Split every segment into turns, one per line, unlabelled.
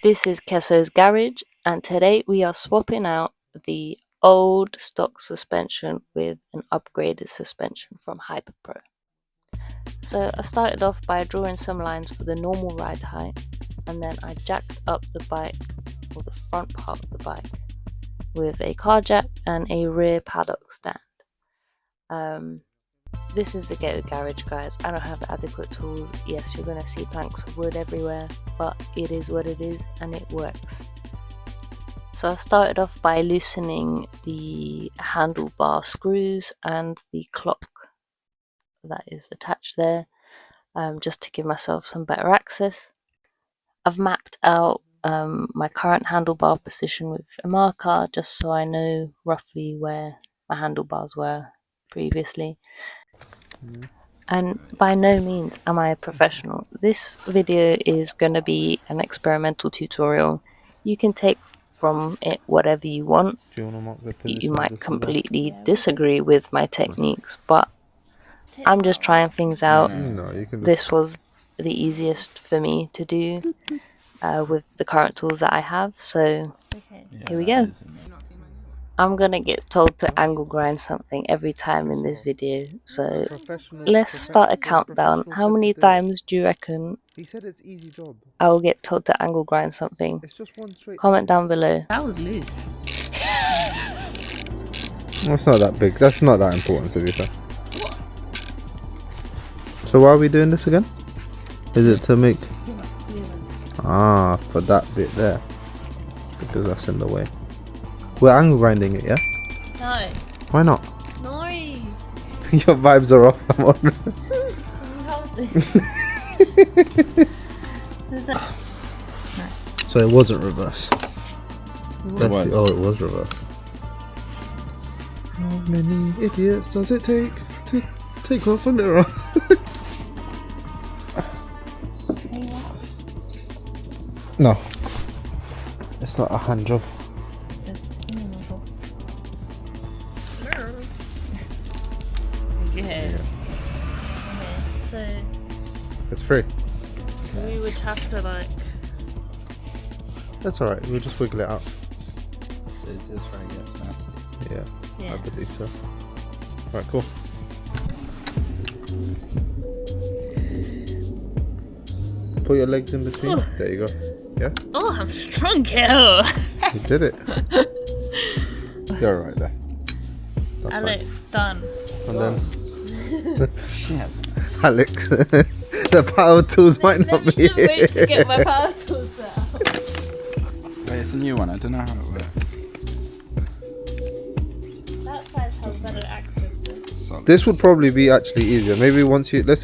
This is Queso's garage, and today we are swapping out the old stock suspension with an upgraded suspension from HyperPro. So I started off by drawing some lines for the normal ride height, and then I jacked up the bike, or the front part of the bike, with a car jack and a rear paddock stand. This is the ghetto garage, guys. I don't have adequate tools. Yes, you're gonna see planks of wood everywhere, but it is what it is and it works. So I started off by loosening the handlebar screws and the clock that is attached there, just to give myself some better access. I've mapped out my current handlebar position with a marker, just so I know roughly where my handlebars were previously. And by no means am I a professional. This video is going to be an experimental tutorial. You can take from it whatever you want. You might completely disagree with my techniques, but I'm just trying things out. This was the easiest for me to do with the current tools that I have, so here we go. I'm gonna get told to angle grind something every time in this video, so let's start a countdown. How many times do you reckon I will get told to angle grind something? Comment down below.
That was loose.
That's not that big. That's not that important, to be fair. So why are we doing this again? Is it to make... Ah, for that bit there. Because that's in the way. We're angle grinding it, yeah?
No.
Why not?
No.
Your vibes are off. I'm on. So it wasn't reverse.
It was.
Oh, it was reverse. How many idiots does it take to take off a mirror? No. It's not a hand job.
Yeah. Okay, so
It's free.
we would have to like...
That's alright, we'll just wiggle it out.
So it's this right, yes, man.
Yeah, I believe so. Alright, cool. Put your legs in between. There you go. Yeah?
Oh, I'm strong, girl.
You did it. You're alright there. That's
Alex, done.
fine. And then... Alex, the power tools might not be
Just wait to get my power tools out.
Wait, it's a new one. I don't know how it works.
That side has better access to.
Solid.
This would probably be actually easier. Maybe once you... Let's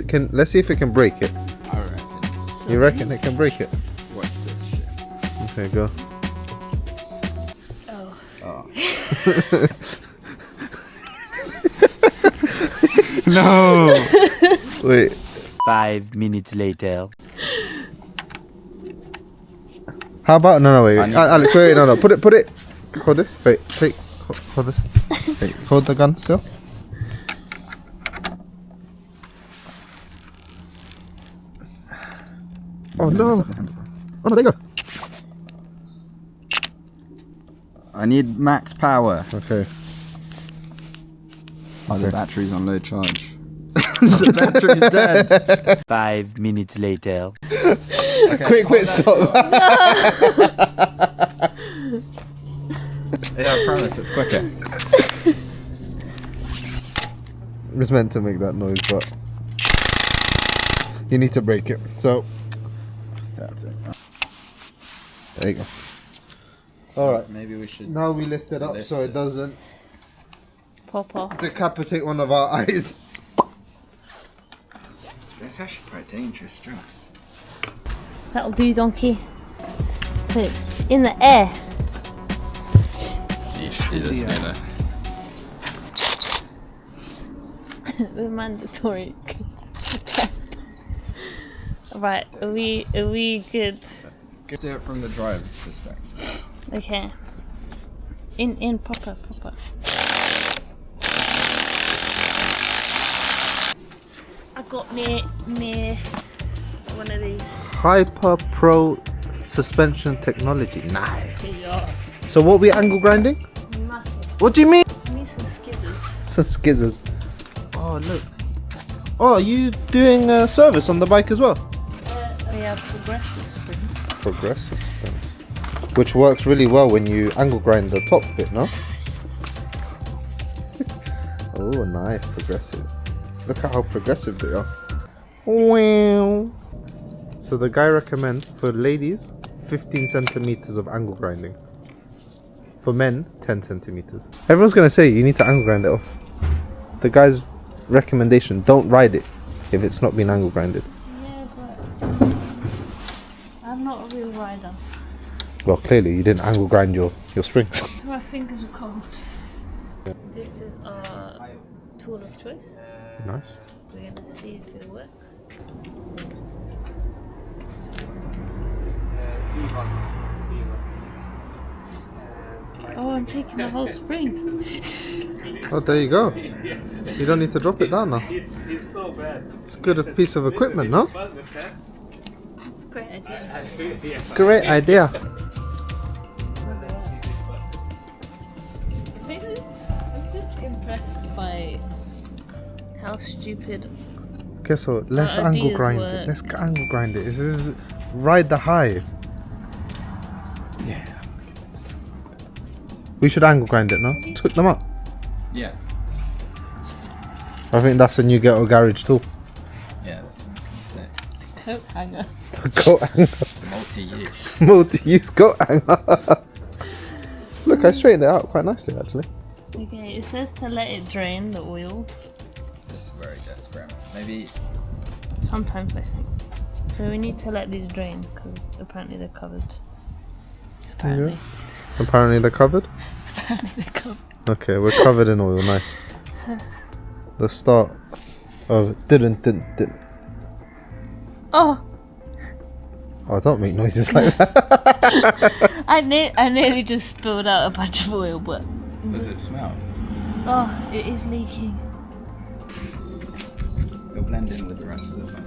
see if it can break it.
I reckon.
You reckon it can break it?
Watch this shit.
Okay, go.
Oh.
Oh. No!
Wait.
5 minutes later.
How about... No, wait. Alex, wait, no. Put it... Hold this. Wait, hold this. Wait, hold the gun still. Oh, no. Oh, no, there you go.
I need max power.
Okay.
Oh, the battery's on low charge. The battery's dead.
5 minutes later.
Okay,
Quick, stop.
Yeah, I promise it's quicker.
It's meant to make that noise, but... You need to break it. So...
That's it.
There you go.
So
Alright.
maybe we should...
Now we lift it up so it doesn't
Pop off.
decapitate one of our eyes.
That's actually quite dangerous, John.
That'll do, donkey. Put it in the air.
You should do this later.
The mandatory test. Right, are we good?
Just do it from the driver's perspective.
Okay. In proper. I got me one of these.
HyperPro suspension technology. Nice.
Yeah.
So what we angle grinding?
Massive.
What do you mean?
I need some skizzers.
Some skizzers. Oh look. Oh, are you doing a service on the bike as well?
We have progressive springs.
Progressive springs. Which works really well when you angle grind the top bit, no? Oh, nice, progressive. Look at how progressive they are. Wow. So the guy recommends for ladies 15 centimeters of angle grinding. For men, 10 centimeters. Everyone's gonna say you need to angle grind it off. The guy's recommendation: don't ride it if it's not been angle grinded.
Yeah, but I'm not a real rider.
Well, clearly you didn't angle grind your springs.
My fingers are cold. This is our tool of choice.
Nice.
We're gonna see if it works. Oh, I'm taking the whole spring.
Oh, there you go. You don't need to drop it down now. It's a good piece of equipment, no?
It's a great idea.
Great idea.
I'm just impressed by how stupid.
Okay, so let's
Our
angle
ideas
grind
work.
it. Let's angle grind it. This is ride the high. Yeah. We should angle grind it, no? Let's hook them up.
Yeah.
I think that's a new ghetto garage tool.
Yeah, that's what I can say.
Coat hanger.
Goat hanger.
Multi-use.
Multi-use goat hanger. Look, I straightened it out quite nicely actually.
Okay, it says to let it drain the oil.
That's a very good experiment. Maybe.
Sometimes I think. So we need to let these drain because apparently they're covered. Apparently.
Apparently they're covered.
Apparently they're covered.
Okay, we're covered in oil. Nice. The start of didn't.
Oh!
Oh, don't make noises like that.
I nearly just spilled out a bunch of oil, but
Does it smell?
oh, it is leaking.
It'll blend in with the rest of the foam.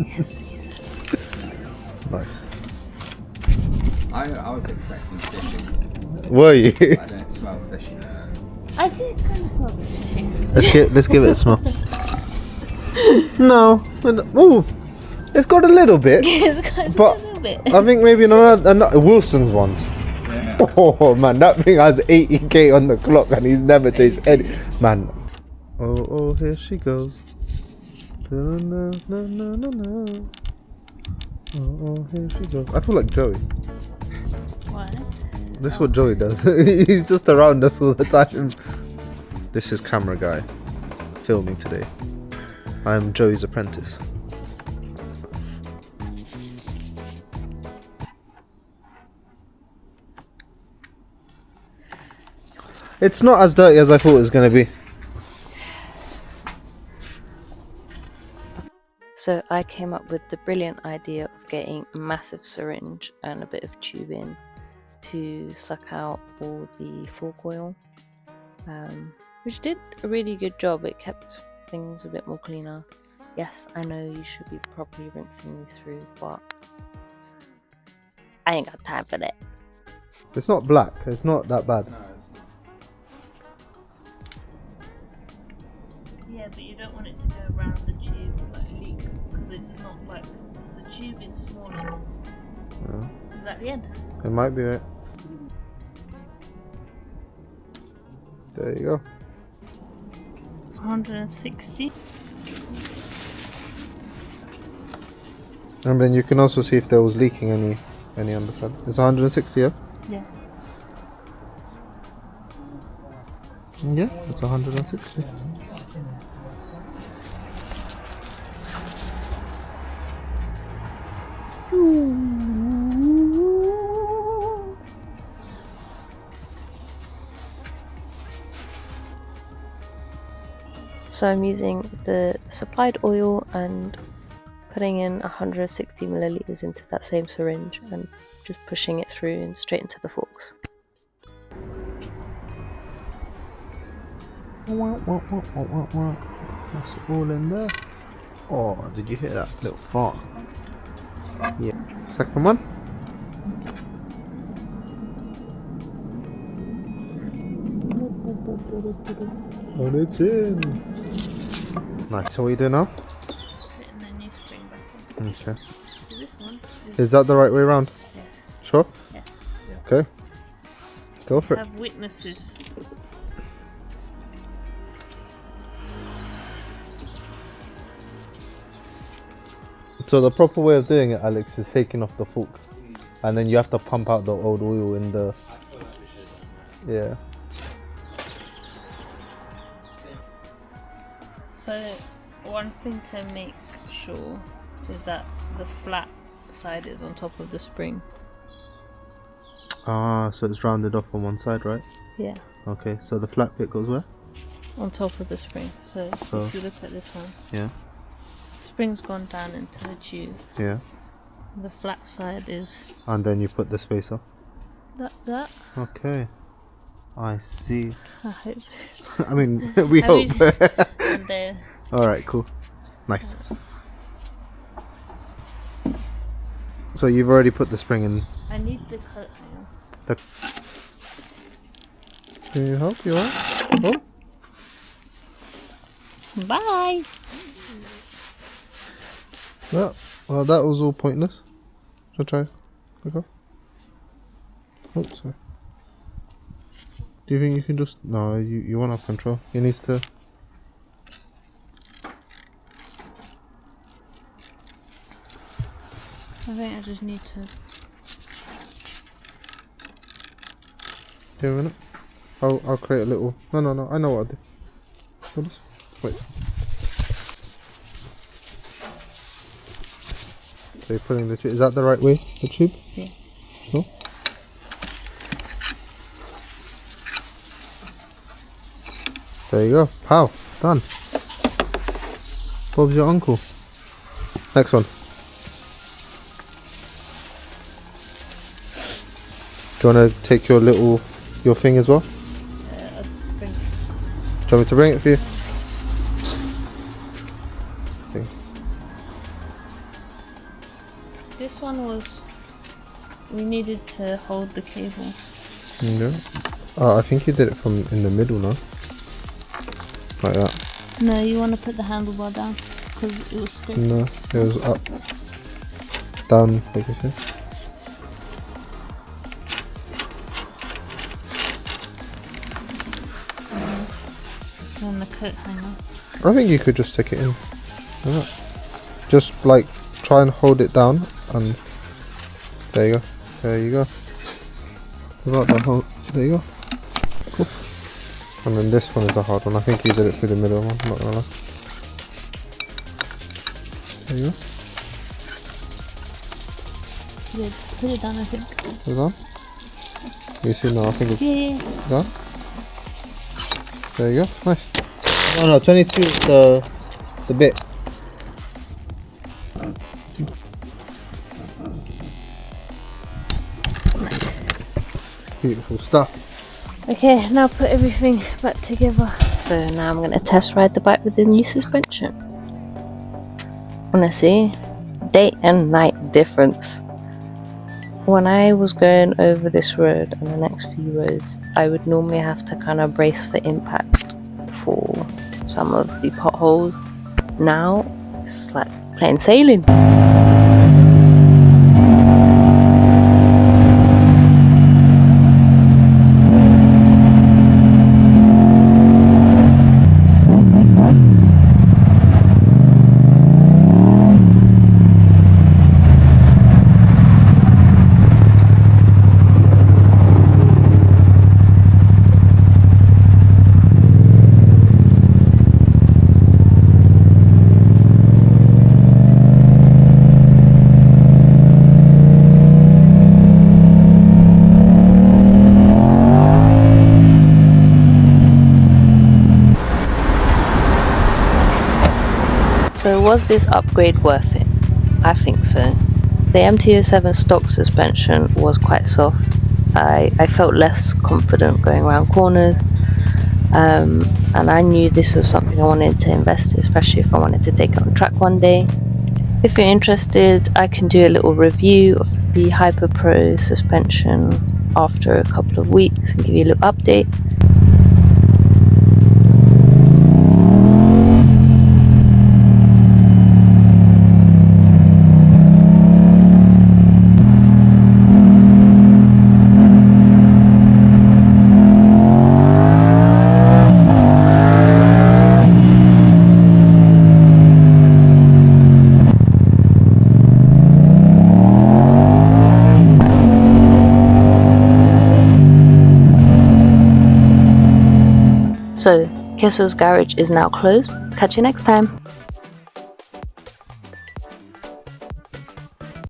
Yes, yes.
Nice.
I was expecting fishing.
Were you?
But I don't smell fishy.
I do kind of smell the fishing.
Let's give it a smell. No. Oh, it's got a little bit.
It's got
But
a little bit.
I think maybe another Wilson's ones.
Yeah.
Oh man, that thing has 80k on the clock and he's never changed any. Man. Oh, here she goes. No. Oh, here she goes. I feel like Joey.
What?
This is what Joey does. He's just around us all the time. This is camera guy filming today. I'm Joey's apprentice. It's not as dirty as I thought it was going to be.
So I came up with the brilliant idea of getting a massive syringe and a bit of tubing to suck out all the fork oil, which did a really good job. It kept things a bit more cleaner. Yes, I know you should be properly rinsing these through, but I ain't got time for that.
It's not black. It's not that bad.
Yeah, but you don't want it to go around the tube like leak because it's not like the tube is smaller.
Yeah.
Is that the end?
It might be right. There you go.
160.
And then you can also see if there was leaking any underside. It's 160, yeah?
Yeah.
Yeah, it's 160.
So I'm using the supplied oil and putting in 160 milliliters into that same syringe and just pushing it through and straight into the forks.
That's all in there. Oh, did you hear that little fart? Yeah. Second one. And it's in. Nice. So what are you doing now?
Putting the new spring back in.
Okay.
This one
Is that the right way around?
yes.
Sure?
Yeah.
Okay. Go for it.
Have witnesses.
So the proper way of doing it, Alex, is taking off the forks. And then you have to pump out the old oil in the... Yeah.
So one thing to make sure is that the flat side is on top of the spring.
Ah, so it's rounded off on one side, right?
Yeah.
Okay, so the flat bit goes where?
On top of the spring. So
So-
if you look at this one,
Yeah.
spring's gone down into the tube.
Yeah.
The flat side is
And then you put the spacer.
that.
Okay. I see.
I hope.
I mean, we
Have
hope.
you- And there.
Alright, cool. Nice. So you've already put the spring in.
I need the coat hanger.
The... Can you help? You alright? Oh.
Bye.
Yeah. Well, that was all pointless. Shall I try? Okay. Oh, sorry. Do you think you can just... No, you won't have control. You need to...
I think I just need to.
Give me a minute. I'll create a little... No. I know what I'll do. Hold this. Wait. So you're putting the tube... Is that the right way? The tube?
Yeah.
Cool. There you go. Pow. Done. Bob's your uncle. Next one. Do you want to take your thing as well?
Spring.
Do you want me to bring it for you? Thing.
This one was. We needed to hold the cable.
Yeah. Oh, I think you did it from in the middle now. Like that.
No, you want to put the handlebar down because it was straight.
No, it was up. Down, like you said.
And the coat hanger.
I think you could just stick it in. Like that. Just like try and hold it down and there you go. There you go. About the whole there you go. Cool. And then this one is a hard one. I think you did it through the middle one, I'm not gonna lie. There you go.
Yeah, put it down, I think.
Is it done? You see now, I think it's
Yeah.
done. There you go. Nice. No, 22 is the bit. Beautiful stuff.
Okay, now put everything back together.
So now I'm going to test ride the bike with the new suspension. Honestly, day and night difference. When I was going over this road and the next few roads, I would normally have to kind of brace for impact for some of the potholes. Now it's like plain sailing. So was this upgrade worth it? I think so. The MT-07 stock suspension was quite soft. I felt less confident going around corners. and I knew this was something I wanted to invest in, especially if I wanted to take it on track one day. If you're interested, I can do a little review of the Hyper Pro suspension after a couple of weeks and give you a little update. So, Queso's garage is now closed. Catch you next time.